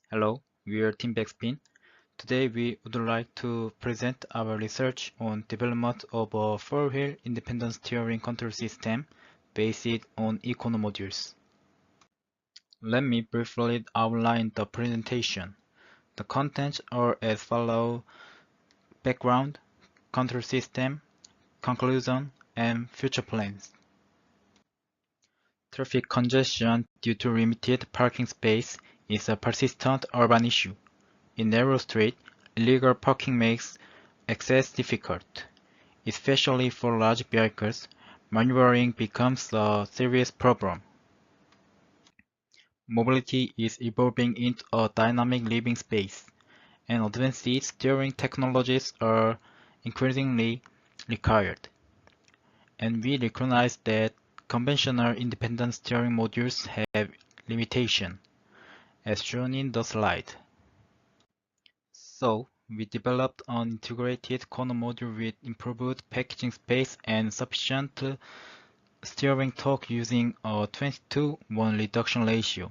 Hello, we are Team vecspin. Today we would like to present our research on development of a four-wheel independent steering control system based on Econo modules. Let me briefly outline the presentation. The contents are as follows: background, control system, conclusion, and future plans. Traffic congestion due to limited parking space is a persistent urban issue. In narrow streets, illegal parking makes access difficult. Especially for large vehicles, maneuvering becomes a serious problem. Mobility is evolving into a dynamic living space, and advanced steering technologies are increasingly required. And we recognize that conventional independent steering modules have limitations, as shown in the slide. So, we developed an integrated corner module with improved packaging space and sufficient steering torque using a 20:1 reduction ratio.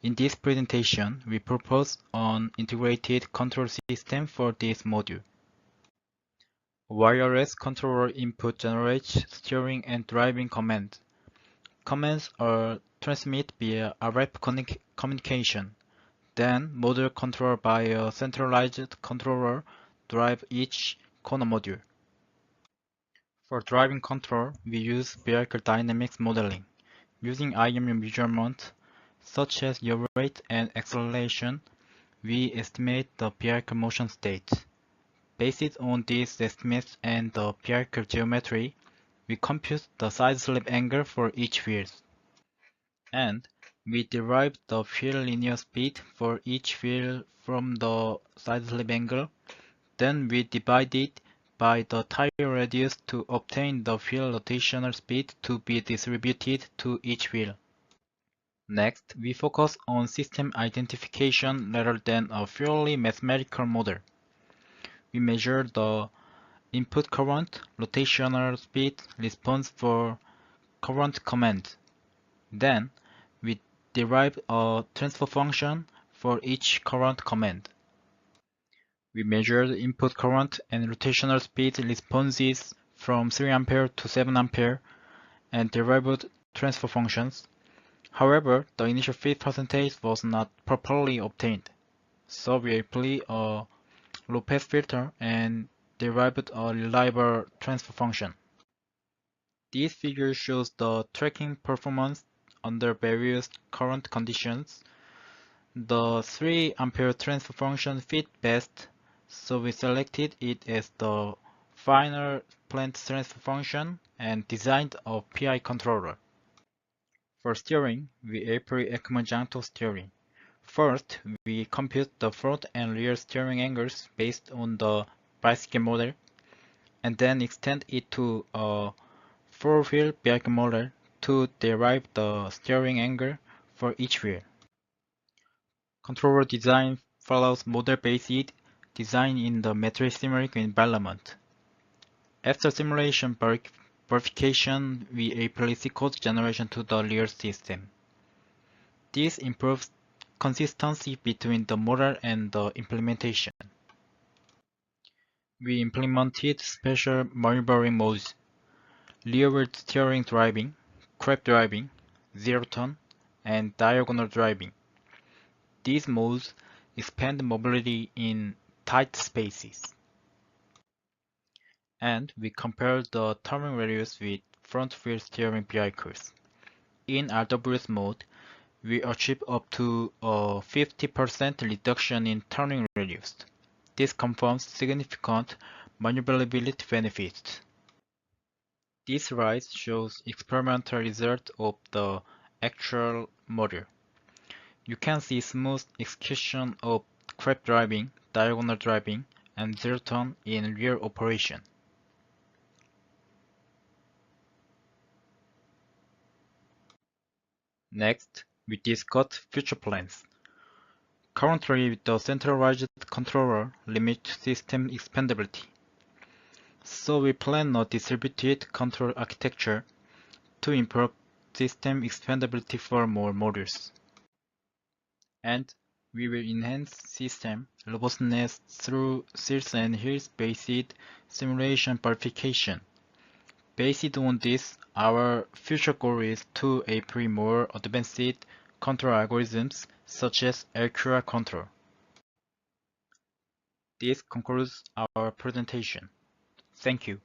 In this presentation, we propose an integrated control system for this module. Wireless controller input generates steering and driving commands. Commands are transmitted via RF communication. Then, module controlled by a centralized controller drive each corner module. For driving control, we use vehicle dynamics modeling. Using IMU measurements, such as yaw rate and acceleration, we estimate the vehicle motion state. Based on these estimates and the vehicle geometry, we compute the side slip angle for each wheel. And we derive the wheel linear speed for each wheel from the side slip angle. Then we divide it by the tire radius to obtain the wheel rotational speed to be distributed to each wheel. Next, we focus on system identification rather than a purely mathematical model. We measure the input current, rotational speed, response for current command. Then, we derive a transfer function for each current command. We measure the input current and rotational speed responses from 3A to 7A and derived transfer functions. However, the initial feed percentage was not properly obtained, so we apply a low-pass filter and derived a reliable transfer function. This figure shows the tracking performance under various current conditions. The 3A transfer function fit best, so we selected it as the final planned transfer function and designed a PI controller. For steering, we apply Ekman-Janto steering. First, we compute the front and rear steering angles based on the bicycle model, and then extend it to a four-wheel vehicle model to derive the steering angle for each wheel. Controller design follows model-based design in the matrix-symmetric environment. After simulation verification, we apply C-code generation to the real system. This improves consistency between the model and the implementation. We implemented special maneuvering modes: rearward steering driving, crab driving, zero turn, and diagonal driving. These modes expand mobility in tight spaces. And we compare the turning radius with front-wheel steering vehicles. In RWS mode, we achieve up to a 50% reduction in turning radius. This confirms significant maneuverability benefits. This slide shows experimental results of the actual model. You can see smooth execution of crab driving, diagonal driving, and zero turn in real operation. Next, we discuss future plans. Currently, the centralized controller limits system expandability. So we plan a distributed control architecture to improve system expandability for more modules. And we will enhance system robustness through silts and hills-based simulation verification. Based on this, our future goal is to apply more advanced control algorithms such as LQR control. This concludes our presentation. Thank you.